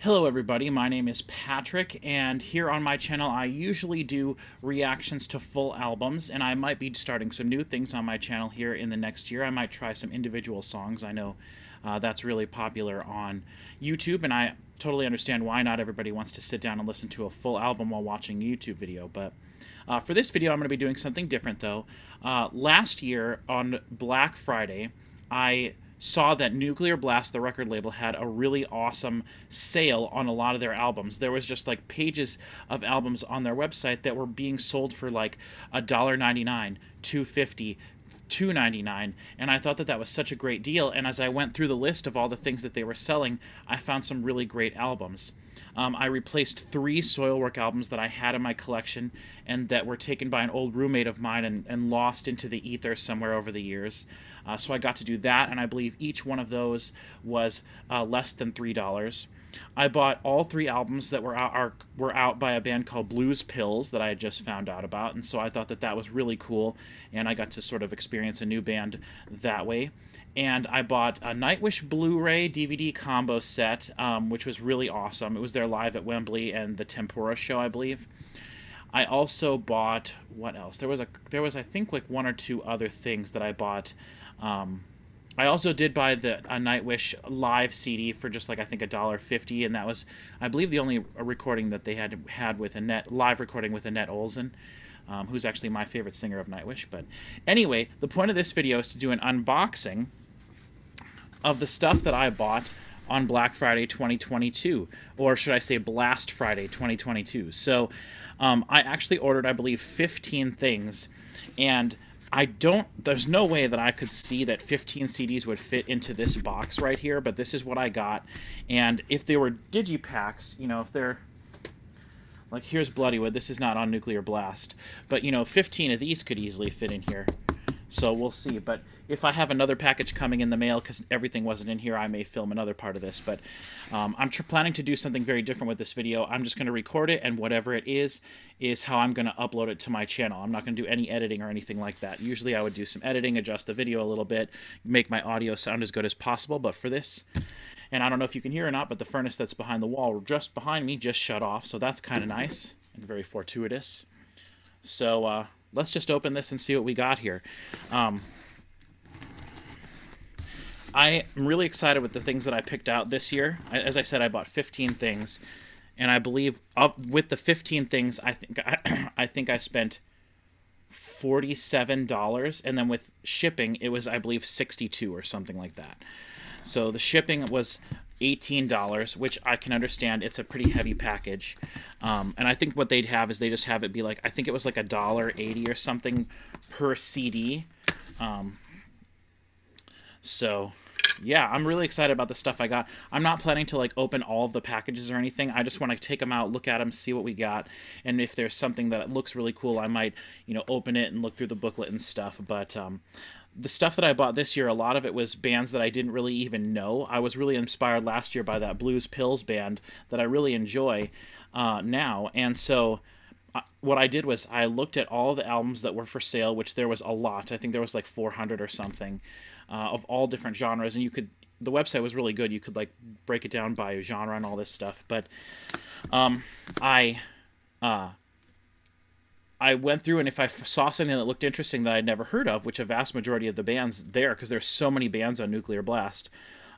Hello everybody, my name is Patrick, and here on my channel I usually do reactions to full albums, and I might be starting some new things on my channel here in the next year. I might try some individual songs. I know that's really popular on YouTube, and I totally understand why not everybody wants to sit down and listen to a full album while watching a YouTube video, but for this video I'm going to be doing something different though. Last year on Black Friday, I saw that Nuclear Blast, the record label, had a really awesome sale on a lot of their albums. There was just like pages of albums on their website that were being sold for like $1.99, $2.50, $2.99, and I thought that that was such a great deal. And as I went through the list of all the things that they were selling, I found some really great albums. I replaced 3 Soilwork albums that I had in my collection and that were taken by an old roommate of mine and lost into the ether somewhere over the years. So I got to do that, and I believe each one of those was less than $3. I bought all 3 albums that were out by a band called Blues Pills that I had just found out about, and so I thought that that was really cool, and I got to sort of experience a new band that way. And I bought a Nightwish Blu-ray DVD combo set, which was really awesome. It was their Live at Wembley and the Tempura show, I believe. I also bought, what else? There was I think like 1 or 2 other things that I bought. I also did buy a Nightwish live CD for just like I think $1.50, and that was, I believe, the only recording that they had with live recording with Annette Olsen, who's actually my favorite singer of Nightwish. But anyway, the point of this video is to do an unboxing of the stuff that I bought on Black Friday 2022, or should I say Blast Friday 2022. So I actually ordered, I believe, 15 things, and there's no way that I could see that 15 CDs would fit into this box right here, but this is what I got. And if they were digipacks, you know, if they're, like, here's Bloodywood, this is not on Nuclear Blast, but, you know, 15 of these could easily fit in here. So we'll see. But if I have another package coming in the mail, because everything wasn't in here, I may film another part of this. But I'm planning to do something very different with this video. I'm just going to record it, and whatever it is how I'm going to upload it to my channel. I'm not going to do any editing or anything like that. Usually I would do some editing, adjust the video a little bit, make my audio sound as good as possible. But for this, and I don't know if you can hear or not, but the furnace that's behind the wall just behind me just shut off. So that's kind of nice and very fortuitous. So let's just open this and see what we got here. I am really excited with the things that I picked out this year. As I said, I bought 15 things, and I believe with the 15 things, I think I spent $47, and then with shipping, it was, I believe, $62 or something like that. So the shipping was $18, which I can understand. It's a pretty heavy package. And I think what they'd have is they just have it be like, I think it was like $1.80 or something per CD. So yeah, I'm really excited about the stuff I got. I'm not planning to like open all of the packages or anything. I just want to take them out, look at them, see what we got, and if there's something that looks really cool, I might, you know, open it and look through the booklet and stuff. But the stuff that I bought this year, a lot of it was bands that I didn't really even know. I was really inspired last year by that Blues Pills band that I really enjoy now, and so what I did was I looked at all the albums that were for sale, which there was a lot. I think there was like 400 or something of all different genres, and the website was really good. You could like break it down by genre and all this stuff. But I went through, and if I saw something that looked interesting that I'd never heard of, which a vast majority of the bands there, because there's so many bands on Nuclear Blast,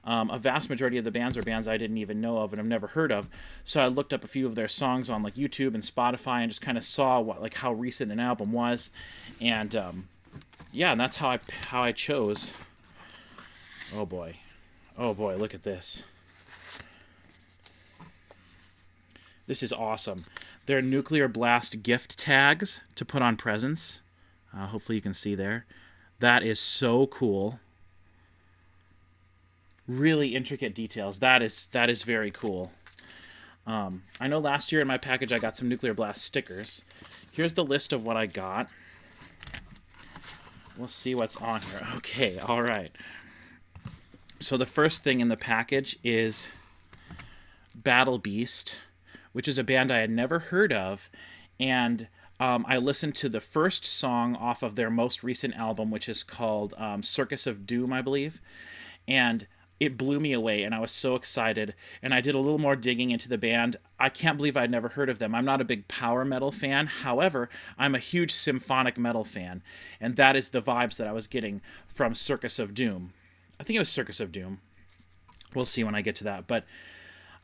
a vast majority of the bands are bands I didn't even know of and have never heard of. So I looked up a few of their songs on like YouTube and Spotify and just kind of saw how recent an album was, and yeah, and that's how I chose. Oh boy, look at this. This is awesome. They're Nuclear Blast gift tags to put on presents. Hopefully you can see there. That is so cool. Really intricate details. That is very cool. I know last year in my package I got some Nuclear Blast stickers. Here's the list of what I got. We'll see what's on here. Okay, all right. So the first thing in the package is Battle Beast, which is a band I had never heard of, and I listened to the first song off of their most recent album, which is called Circus of Doom, I believe, and it blew me away, and I was so excited. And I did a little more digging into the band. I can't believe I'd never heard of them. I'm not a big power metal fan. However, I'm a huge symphonic metal fan, and that is the vibes that I was getting from Circus of Doom. I think it was Circus of Doom. We'll see when I get to that. But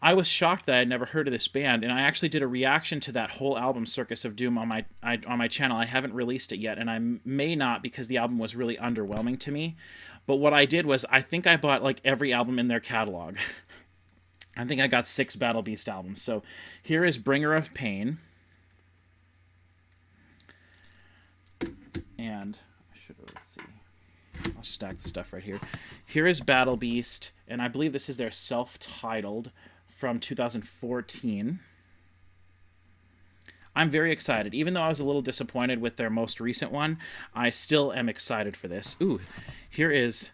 I was shocked that I'd never heard of this band, and I actually did a reaction to that whole album, Circus of Doom, on my channel. I haven't released it yet, and I may not because the album was really underwhelming to me. But what I did was I think I bought like every album in their catalog. I think I got 6 Battle Beast albums. So here is Bringer of Pain. And let's see. I'll stack the stuff right here. Here is Battle Beast, and I believe this is their self-titled from 2014. I'm very excited. Even though I was a little disappointed with their most recent one, I still am excited for this. Ooh, here is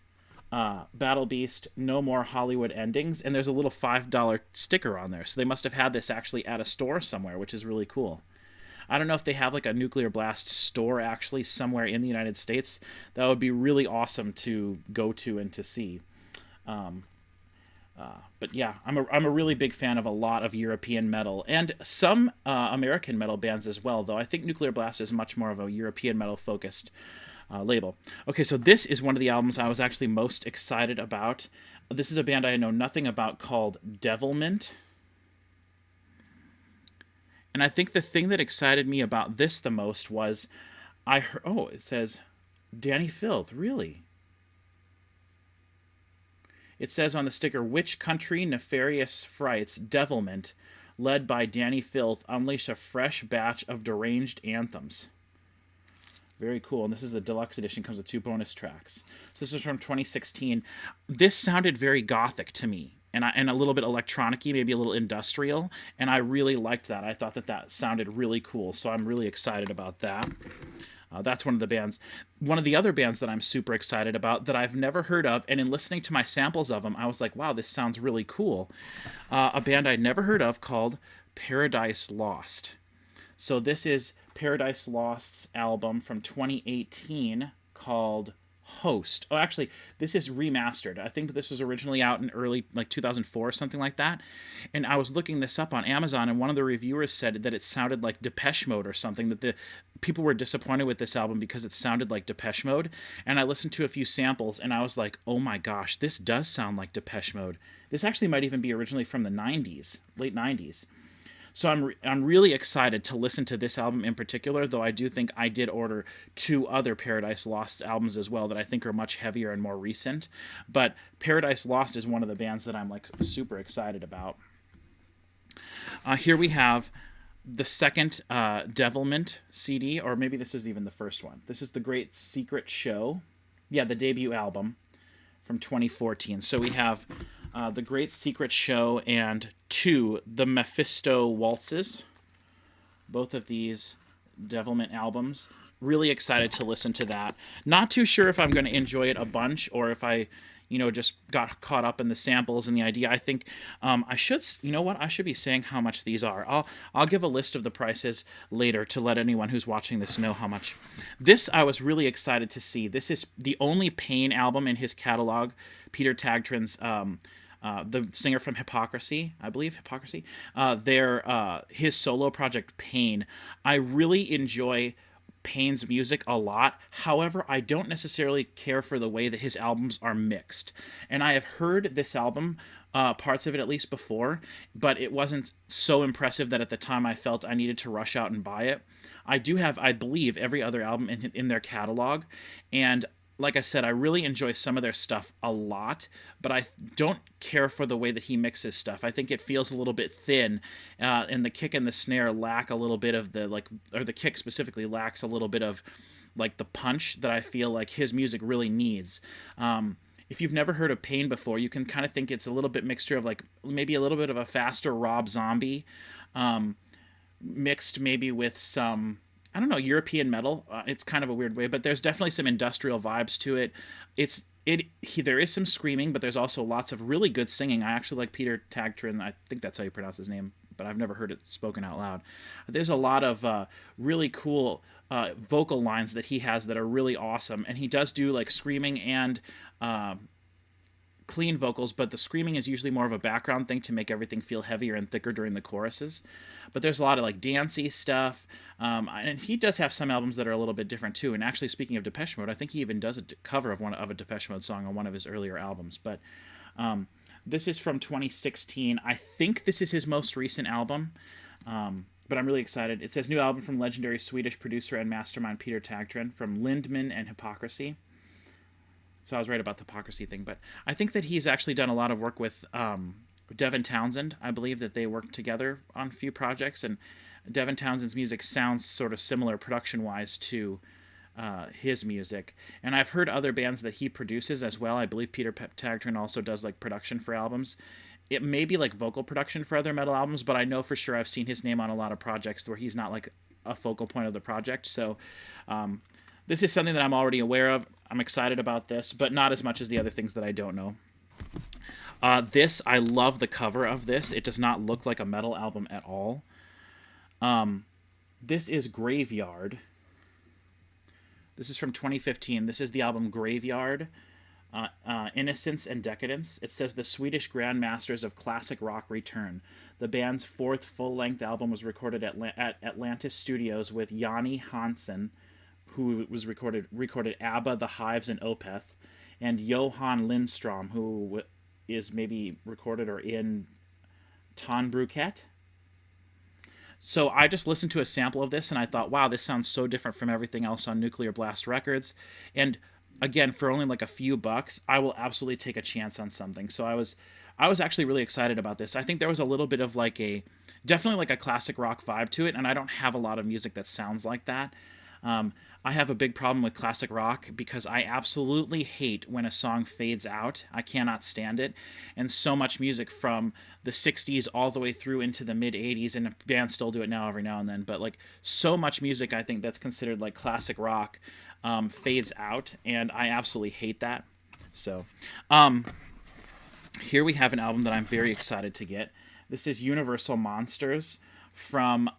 Battle Beast, No More Hollywood Endings, and there's a little $5 sticker on there. So they must have had this actually at a store somewhere, which is really cool. I don't know if they have like a Nuclear Blast store actually somewhere in the United States. That would be really awesome to go to and to see. But yeah, I'm a really big fan of a lot of European metal and some American metal bands as well, though I think Nuclear Blast is much more of a European metal focused label. Okay, so this is one of the albums I was actually most excited about. This is a band I know nothing about called Devilment. And I think the thing that excited me about this the most was I heard, oh, it says Danny Filth, really? It says on the sticker, which country nefarious frights, Devilment, led by Danny Filth, unleash a fresh batch of deranged anthems. Very cool. And this is the deluxe edition, comes with 2 bonus tracks. So this is from 2016. This sounded very gothic to me. And a little bit electronic-y, maybe a little industrial, and I really liked that. I thought that sounded really cool, so I'm really excited about that. That's one of the bands. One of the other bands that I'm super excited about that I've never heard of, and in listening to my samples of them, I was like, wow, this sounds really cool. A band I'd never heard of called Paradise Lost. So this is Paradise Lost's album from 2018 called Host. Oh, actually, this is remastered. I think this was originally out in early, like 2004 or something like that. And I was looking this up on Amazon, and one of the reviewers said that it sounded like Depeche Mode or something, that the people were disappointed with this album because it sounded like Depeche Mode. And I listened to a few samples, and I was like, oh my gosh, this does sound like Depeche Mode. This actually might even be originally from the 90s, late 90s. So I'm really excited to listen to this album in particular, though I do think I did order 2 other Paradise Lost albums as well that I think are much heavier and more recent. But Paradise Lost is one of the bands that I'm like super excited about. Here we have the second Devilment CD, or maybe this is even the first one. This is The Great Secret Show. Yeah, the debut album from 2014. So we have The Great Secret Show and 2, The Mephisto Waltzes. Both of these Devilment albums. Really excited to listen to that. Not too sure if I'm going to enjoy it a bunch or if I, just got caught up in the samples and the idea. I think I should, I should be saying how much these are. I'll give a list of the prices later to let anyone who's watching this know how much. This I was really excited to see. This is the only Pain album in his catalog. Peter Tagtrin's the singer from Hypocrisy, I believe, Hypocrisy. His solo project, Pain. I really enjoy Pain's music a lot. However, I don't necessarily care for the way that his albums are mixed. And I have heard this album, parts of it at least before, but it wasn't so impressive that at the time I felt I needed to rush out and buy it. I do have, I believe, every other album in their catalog, and like I said, I really enjoy some of their stuff a lot, but I don't care for the way that he mixes stuff. I think it feels a little bit thin, and the kick and the snare lack a little bit of or the kick specifically lacks a little bit of the punch that I feel like his music really needs. If you've never heard of Pain before, you can kind of think it's a little bit mixture of maybe a little bit of a faster Rob Zombie, mixed maybe with some, I don't know, European metal. It's kind of a weird way, but there's definitely some industrial vibes to it. There is some screaming, but there's also lots of really good singing. I actually like Peter Tagtrin. I think that's how you pronounce his name, but I've never heard it spoken out loud. There's a lot of really cool vocal lines that he has that are really awesome, and he does do screaming and clean vocals, but the screaming is usually more of a background thing to make everything feel heavier and thicker during the choruses. But there's a lot of like dancey stuff, and he does have some albums that are a little bit different too. And actually, speaking of Depeche Mode, I think he even does a cover of a Depeche Mode song on one of his earlier albums. But this is from 2016. I think this is his most recent album. But I'm really excited. It says new album from legendary Swedish producer and mastermind Peter Tagtren from Lindman and Hypocrisy. So I was right about the Hypocrisy thing, but I think that he's actually done a lot of work with Devin Townsend. I believe that they worked together on a few projects, and Devin Townsend's music sounds sort of similar production-wise to his music. And I've heard other bands that he produces as well. I believe Peter Tagtren also does like production for albums. It may be like vocal production for other metal albums, but I know for sure I've seen his name on a lot of projects where he's not like a focal point of the project. So this is something that I'm already aware of. I'm excited about this, but not as much as the other things that I don't know. I love the cover of this. It does not look like a metal album at all. This is Graveyard. This is from 2015. This is the album Graveyard. Innocence and Decadence. It says the Swedish Grandmasters of Classic Rock return. The band's fourth full-length album was recorded at Atlantis Studios with Yanni Hansen, who was recorded ABBA, The Hives, and Opeth, and Johan Lindstrom, who is maybe recorded or in Tonbruket. So I just listened to a sample of this and I thought, wow, this sounds so different from everything else on Nuclear Blast Records. And again, for only like a few bucks, I will absolutely take a chance on something. So I was actually really excited about this. I think there was a little bit of definitely like a classic rock vibe to it, and I don't have a lot of music that sounds like that. I have a big problem with classic rock because I absolutely hate when a song fades out. I cannot stand it. And so much music from the 60s all the way through into the mid 80s, and bands still do it now every now and then, but like so much music I think that's considered like classic rock fades out, and I absolutely hate that. So here we have an album that I'm very excited to get. This is Universal Monsters from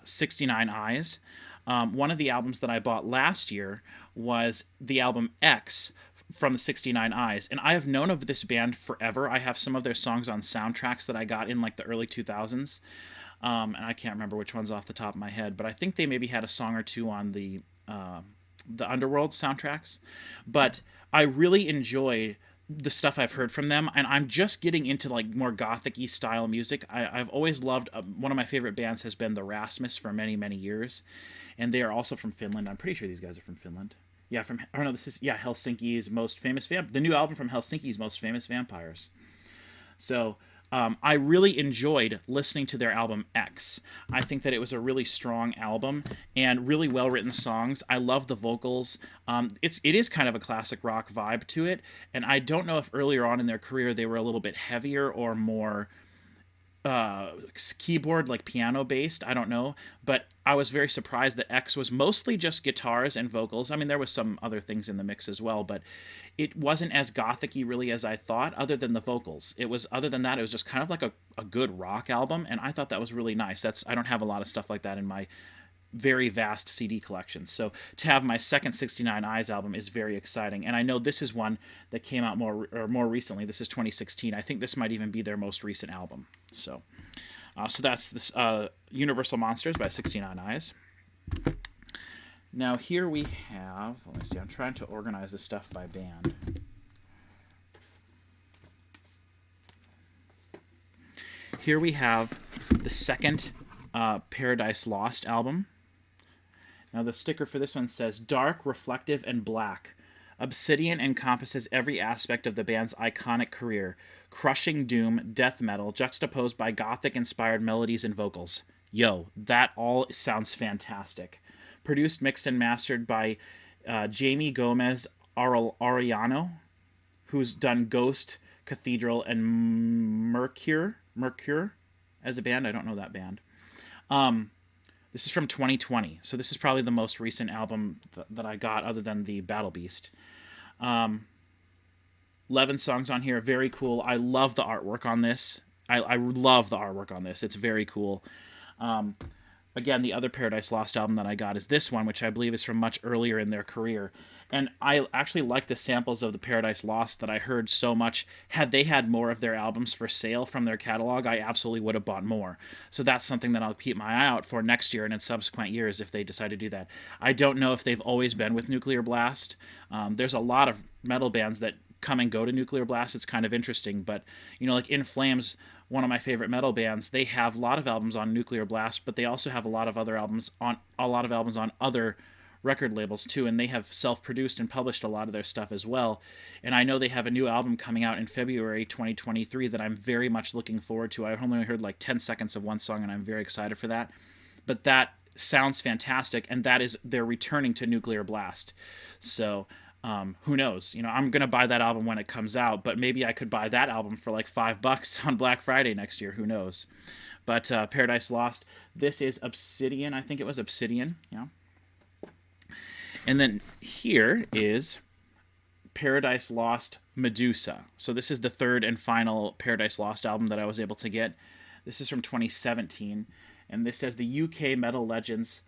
69 Eyes. One of the albums that I bought last year was the album X from the 69 Eyes, and I have known of this band forever. I have some of their songs on soundtracks that I got in like the early 2000s, and I can't remember which ones off the top of my head, but I think they maybe had a song or two on the Underworld soundtracks. But I really enjoy the stuff I've heard from them, and I'm just getting into like more gothic-y style music. I've always loved, one of my favorite bands has been the Rasmus for many, many years, and they are also from Finland. I'm pretty sure these guys are from Finland. Yeah, Helsinki's Most Famous the new album from Helsinki's Most Famous Vampires. So I really enjoyed listening to their album X. I think that it was a really strong album and really well-written songs. I love the vocals. It is kind of a classic rock vibe to it, and I don't know if earlier on in their career they were a little bit heavier or more keyboard, like piano based. I don't know, but I was very surprised that X was mostly just guitars and vocals. I mean, there was some other things in the mix as well, but it wasn't as gothic-y really as I thought, other than the vocals. Other than that, it was just kind of like a good rock album, and I thought that was really nice. I don't have a lot of stuff like that in my very vast CD collection. So to have my second 69 Eyes album is very exciting. And I know this is one that came out more recently. This is 2016. I think this might even be their most recent album. So that's this Universal Monsters by 69 Eyes. Now here we have, let me see, I'm trying to organize this stuff by band. Here we have the second Paradise Lost album. Now the sticker for this one says, dark, reflective, and black. Obsidian encompasses every aspect of the band's iconic career. Crushing doom, death metal, juxtaposed by gothic-inspired melodies and vocals. Yo, that all sounds fantastic. Produced, mixed, and mastered by Jamie Gomez Arellano, who's done Ghost, Cathedral, and Mercure as a band. I don't know that band. This is from 2020, so this is probably the most recent album that I got, other than the Battle Beast. 11 songs on here, very cool. I love the artwork on this. I love the artwork on this. It's very cool. Again, the other Paradise Lost album that I got is this one, which I believe is from much earlier in their career. And I actually like the samples of the Paradise Lost that I heard so much. Had they had more of their albums for sale from their catalog, I absolutely would have bought more. So that's something that I'll keep my eye out for next year and in subsequent years if they decide to do that. I don't know if they've always been with Nuclear Blast. There's a lot of metal bands that come and go to Nuclear Blast. It's kind of interesting, but like In Flames, one of my favorite metal bands, they have a lot of albums on Nuclear Blast, but they also have a lot of albums on other record labels too, and they have self-produced and published a lot of their stuff as well. And I know they have a new album coming out in February 2023 that I'm very much looking forward to. I only heard like 10 seconds of one song, and I'm very excited for that. But that sounds fantastic, and they're returning to Nuclear Blast. So who knows? I'm gonna buy that album when it comes out, but maybe I could buy that album for like $5 on Black Friday next year. Who knows? But Paradise Lost. This is Obsidian. I think it was Obsidian. Yeah. And then here is Paradise Lost Medusa. So this is the third and final Paradise Lost album that I was able to get. This is from 2017, and this says the UK metal legends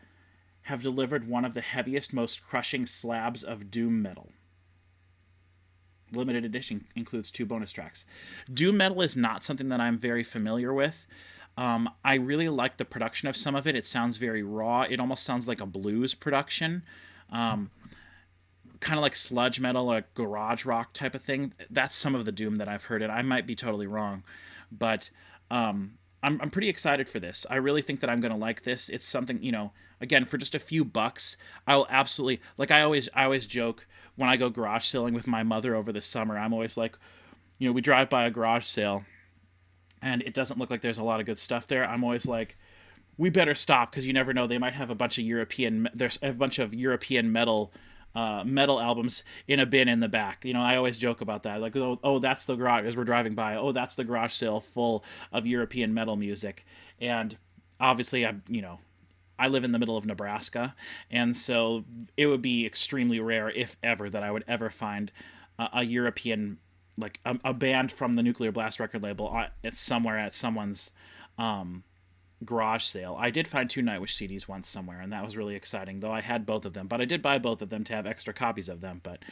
have delivered one of the heaviest, most crushing slabs of doom metal. Limited edition includes 2 bonus tracks. Doom metal is not something that I'm very familiar with. I really like the production of some of it. It sounds very raw. It almost sounds like a blues production. Kind of like sludge metal or garage rock type of thing. That's some of the doom that I've heard, and I might be totally wrong, but I'm pretty excited for this. I really think that I'm gonna like this. It's something, again, for just a few bucks, I'll absolutely, like, I always joke when I go garage selling with my mother over the summer. I'm always like, we drive by a garage sale and it doesn't look like there's a lot of good stuff there. I'm always like, we better stop, because you never know, they might have a bunch of European metal metal albums in a bin in the back. I always joke about that, like, oh, that's the garage, as we're driving by, oh, that's the garage sale full of European metal music. And obviously I live in the middle of Nebraska, and so it would be extremely rare, if ever, that I would ever find a European, like a band from the Nuclear Blast record label it's somewhere at someone's garage sale. I did find 2 Nightwish CDs once somewhere, and that was really exciting, though I had both of them, but I did buy both of them to have extra copies of them. But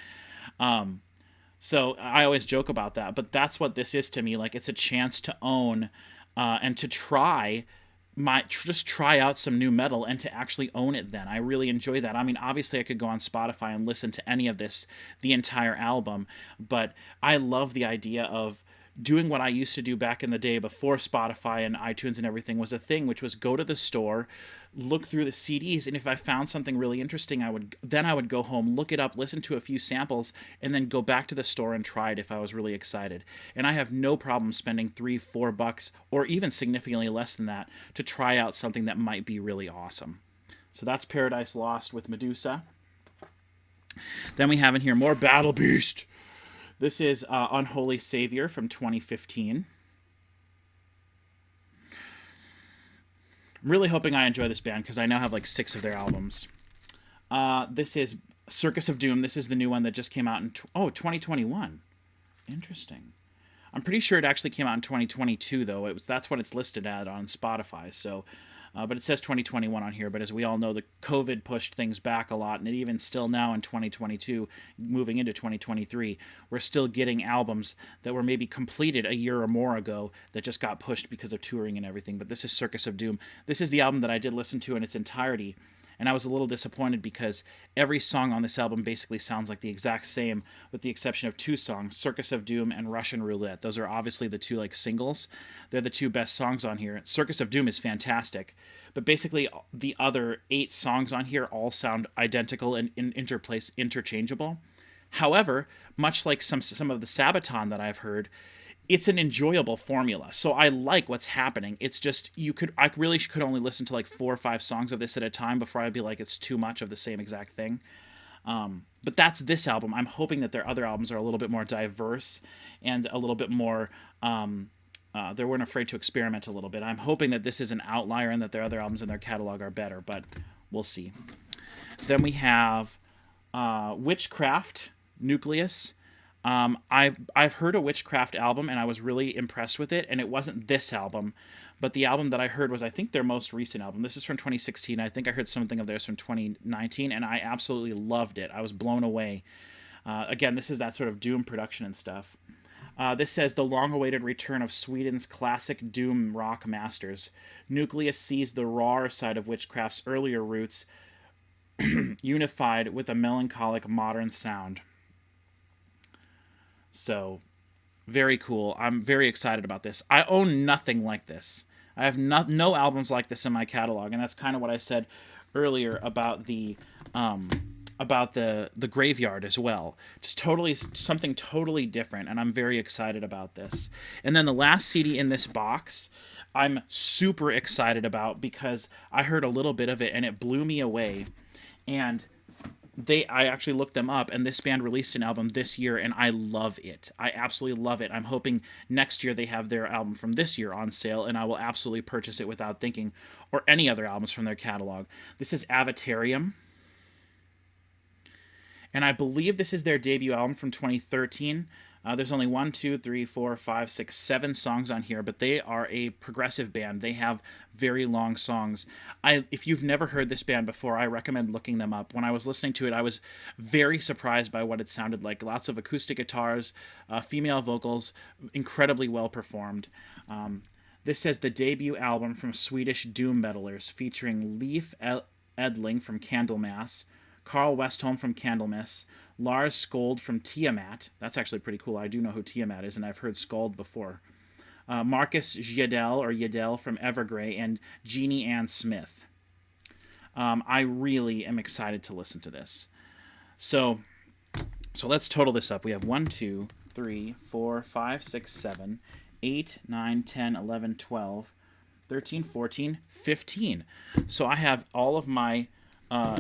so I always joke about that, but that's what this is to me. Like, it's a chance to own and to just try out some new metal and to actually own it then. I really enjoy that. I mean, obviously I could go on Spotify and listen to any of this, the entire album, but I love the idea of doing what I used to do back in the day before Spotify and iTunes and everything was a thing, which was go to the store, look through the CDs, and if I found something really interesting, I would go home, look it up, listen to a few samples, and then go back to the store and try it if I was really excited. And I have no problem spending $3-4, or even significantly less than that, to try out something that might be really awesome. So that's Paradise Lost with Medusa. Then we have in here more Battle Beast. This is Unholy Savior from 2015. I'm really hoping I enjoy this band, because I now have like 6 of their albums. This is Circus of Doom. This is the new one that just came out in 2021. Interesting. I'm pretty sure it actually came out in 2022, though. That's what it's listed at on Spotify. So, but it says 2021 on here. But as we all know, the COVID pushed things back a lot, and even still now in 2022, moving into 2023, we're still getting albums that were maybe completed a year or more ago that just got pushed because of touring and everything. But this is Circus of Doom. This is the album that I did listen to in its entirety, and I was a little disappointed because every song on this album basically sounds like the exact same, with the exception of 2 songs, Circus of Doom and Russian Roulette. Those are obviously the 2 like singles. They're the 2 best songs on here. Circus of Doom is fantastic, but basically the other 8 songs on here all sound identical and interchangeable. However, much like some of the Sabaton that I've heard, it's an enjoyable formula. So I like what's happening. It's just I really could only listen to like 4 or 5 songs of this at a time before I'd be like, it's too much of the same exact thing. But that's this album. I'm hoping that their other albums are a little bit more diverse and a little bit more they weren't afraid to experiment a little bit. I'm hoping that this is an outlier and that their other albums in their catalog are better, but we'll see. Then we have Witchcraft Nucleus. I've heard a Witchcraft album, and I was really impressed with it, and it wasn't this album, But the album that I heard was, I think, their most recent album. This is from 2016. I think I heard something of theirs from 2019, and I absolutely loved it. I was blown away. Again, this is that sort of Doom production and stuff. This says the long-awaited return of Sweden's classic Doom rock masters. Nucleus sees the rawer side of Witchcraft's earlier roots unified with a melancholic modern sound. So, very cool. I'm very excited about this. I own nothing like this. I have no albums like this in my catalog, and that's kind of what I said earlier about the Graveyard as well. Just totally something totally different, and I'm very excited about this. And then the last CD in this box, I'm super excited about because I heard a little bit of it and it blew me away. And I actually looked them up, and this band released an album this year, and I love it. I absolutely love it. I'm hoping next year they have their album from this year on sale, and I will absolutely purchase it without thinking, or any other albums from their catalog. This is Avatarium, and I believe this is their debut album from 2013. There's only 1, 2, 3, 4, 5, 6, 7 songs on here, but they are a progressive band. They have very long songs. If you've never heard this band before, I recommend looking them up. When I was listening to it, I was very surprised by what it sounded like. Lots of acoustic guitars, female vocals, incredibly well performed. This says the debut album from Swedish doom metalers, featuring Leif Edling from Candlemass, Carl Westholm from Candlemas, Lars Skold from Tiamat. That's actually pretty cool. I do know who Tiamat is, and I've heard Skold before. Marcus Yedel from Evergrey, and Jeannie Ann Smith. I really am excited to listen to this. So let's total this up. We have 1, 2, 3, 4, 5, 6, 7, 8, 9, 10, 11, 12, 13, 14, 15. So I have all of my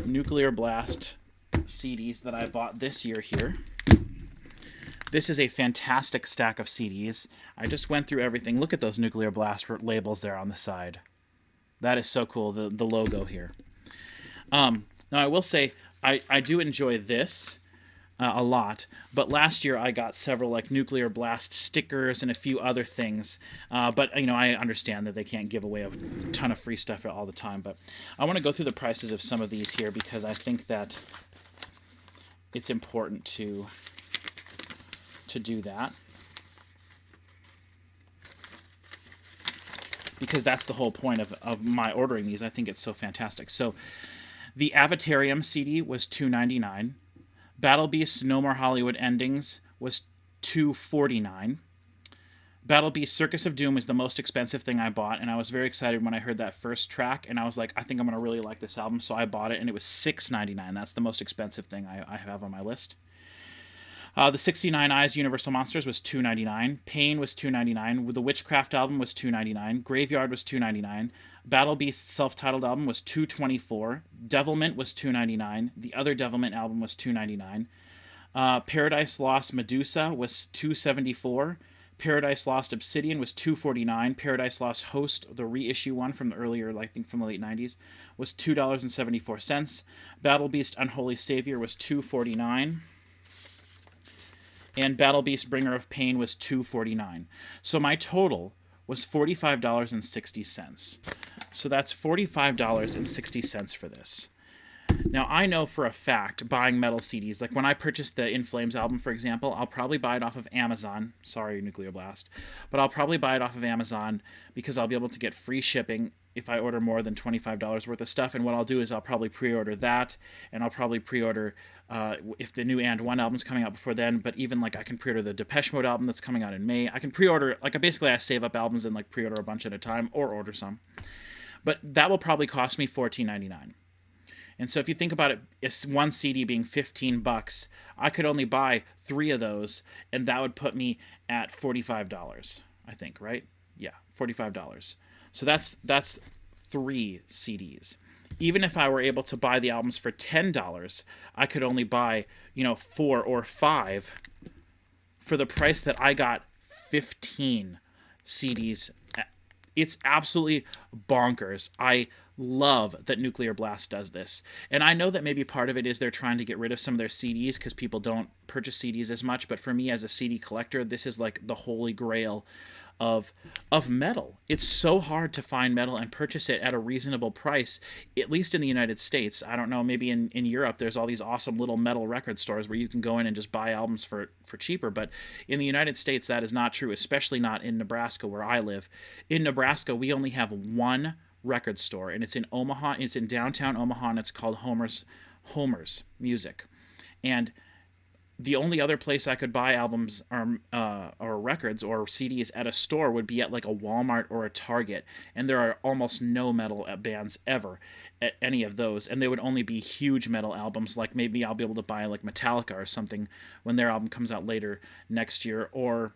Nuclear Blast CDs that I bought this year here. This is a fantastic stack of CDs. I just went through everything. Look at those Nuclear Blast labels there on the side. That is so cool, the logo here. Now, I will say, I do enjoy this a lot, but last year I got several like Nuclear Blast stickers and a few other things, but you know, I understand that they can't give away a ton of free stuff all the time, but I want to go through the prices of some of these here because I think that it's important to do that, because that's the whole point of my ordering these. I think it's so fantastic. So the Avatarium CD was $2.99. Battle Beast No More Hollywood Endings was $2.49. Battle Beast Circus of Doom was the most expensive thing I bought, and I was very excited when I heard that first track, and I was like, I think I'm going to really like this album, so I bought it, and it was $6.99. That's the most expensive thing I have on my list. The 69 Eyes Universal Monsters was $2.99. Pain was $2.99. The Witchcraft album was $2.99. Graveyard was $2.99. Battle Beast's self-titled album was $2.24. Devilment was $2.99. The other Devilment album was $2.99. Paradise Lost Medusa was $2.74. Paradise Lost Obsidian was $2.49. Paradise Lost Host, the reissue one from the earlier, I think from the late 90s, was $2.74. Battle Beast Unholy Savior was $2.49. And Battle Beast Bringer of Pain was $2.49. So my total was $45.60. So that's $45.60 for this. Now, I know for a fact, buying metal CDs, like when I purchased the In Flames album, for example, I'll probably buy it off of Amazon. Sorry, Nuclear Blast. But I'll probably buy it off of Amazon because I'll be able to get free shipping if I order more than $25 worth of stuff. And what I'll do is I'll probably pre-order that, and I'll probably pre-order if the new And One album's coming out before then. But even like I can pre-order the Depeche Mode album that's coming out in May. I can pre-order, like basically I save up albums and like pre-order a bunch at a time or order some. But that will probably cost me $14.99. And so if you think about it, it's one CD being $15, I could only buy 3 of those, and that would put me at $45, I think, right? Yeah, $45. So that's 3 CDs. Even if I were able to buy the albums for $10, I could only buy, 4 or 5 for the price that I got 15 CDs. It's absolutely bonkers. I love that Nuclear Blast does this. And I know that maybe part of it is they're trying to get rid of some of their CDs because people don't purchase CDs as much. But for me as a CD collector, this is like the holy grail of metal. It's so hard to find metal and purchase it at a reasonable price, at least in the United States. I don't know, maybe in Europe there's all these awesome little metal record stores where you can go in and just buy albums for cheaper, but in the United States that is not true, especially not in Nebraska where I live. In Nebraska, we only have one record store, and it's in Omaha. It's in downtown Omaha, and it's called Homer's Music. And the only other place I could buy albums or records or CDs at a store would be at like a Walmart or a Target, and there are almost no metal bands ever at any of those, and they would only be huge metal albums. Like maybe I'll be able to buy like Metallica or something when their album comes out later next year, or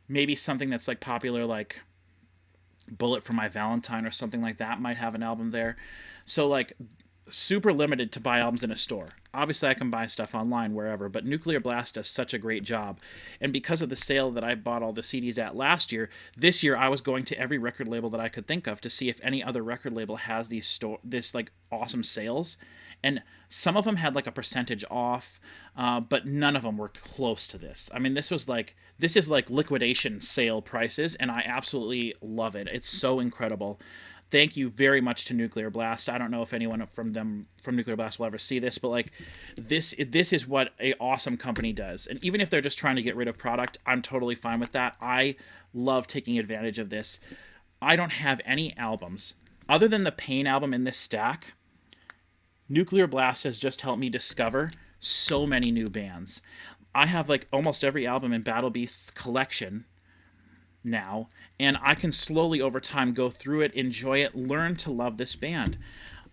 maybe something that's like popular like Bullet for My Valentine or something like that might have an album there. So like super limited to buy albums in a store. Obviously I can buy stuff online wherever, but Nuclear Blast does such a great job. And because of the sale that I bought all the CDs at last year, this year I was going to every record label that I could think of to see if any other record label has this like awesome sales. And some of them had like a percentage off, but none of them were close to this. I mean, this is like liquidation sale prices, and I absolutely love it. It's so incredible. Thank you very much to Nuclear Blast. I don't know if anyone from Nuclear Blast will ever see this, but like this is what a awesome company does. And even if they're just trying to get rid of product, I'm totally fine with that. I love taking advantage of this. I don't have any albums other than the Pain album in this stack. Nuclear Blast has just helped me discover so many new bands. I have like almost every album in Battle Beast's collection now, and I can slowly over time go through it, enjoy it, learn to love this band.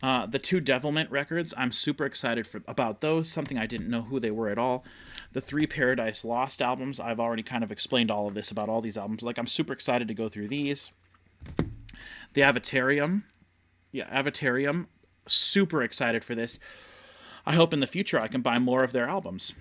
The two Devilment records, I'm super excited about those, something I didn't know who they were at all. The 3 Paradise Lost albums, I've already kind of explained all of this about all these albums. Like, I'm super excited to go through these. The Avatarium, super excited for this. I hope in the future I can buy more of their albums.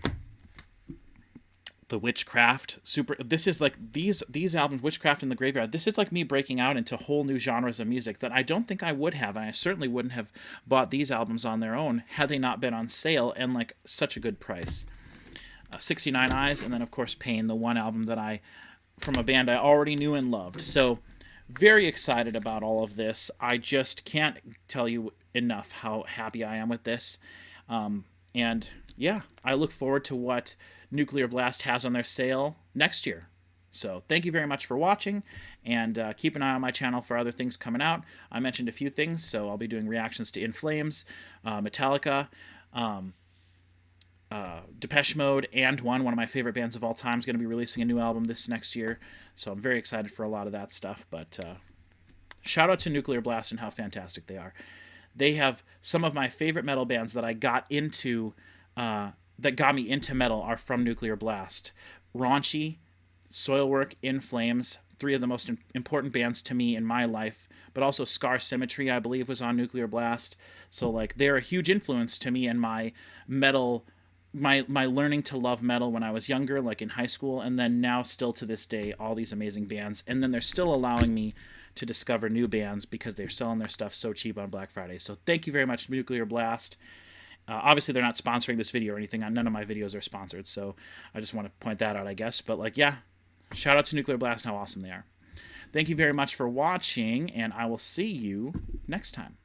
The Witchcraft, this is like these albums, Witchcraft in the Graveyard, this is like me breaking out into whole new genres of music that I don't think I would have, and I certainly wouldn't have bought these albums on their own had they not been on sale and like such a good price. 69 Eyes, and then of course Pain, the one album that from a band I already knew and loved. So very excited about all of this. I just can't tell you enough how happy I am with this. And yeah, I look forward to what Nuclear Blast has on their sale next year. So thank you very much for watching, and keep an eye on my channel for other things coming out. I mentioned a few things, so I'll be doing reactions to In Flames, Metallica, Depeche Mode, and one of my favorite bands of all time is going to be releasing a new album this next year. So I'm very excited for a lot of that stuff. But shout out to Nuclear Blast and how fantastic they are. They have some of my favorite metal bands that I got into, that got me into metal are from Nuclear Blast. Raunchy, Soilwork, In Flames, 3 of the most important bands to me in my life. But also Scar Symmetry, I believe, was on Nuclear Blast. So like they're a huge influence to me in my metal, my learning to love metal when I was younger, like in high school, and then now still to this day, all these amazing bands. And then they're still allowing me to discover new bands because they're selling their stuff so cheap on Black Friday. So thank you very much, Nuclear Blast. Obviously, they're not sponsoring this video or anything. None of my videos are sponsored, so I just want to point that out, I guess. But, like, yeah, shout out to Nuclear Blast and how awesome they are. Thank you very much for watching, and I will see you next time.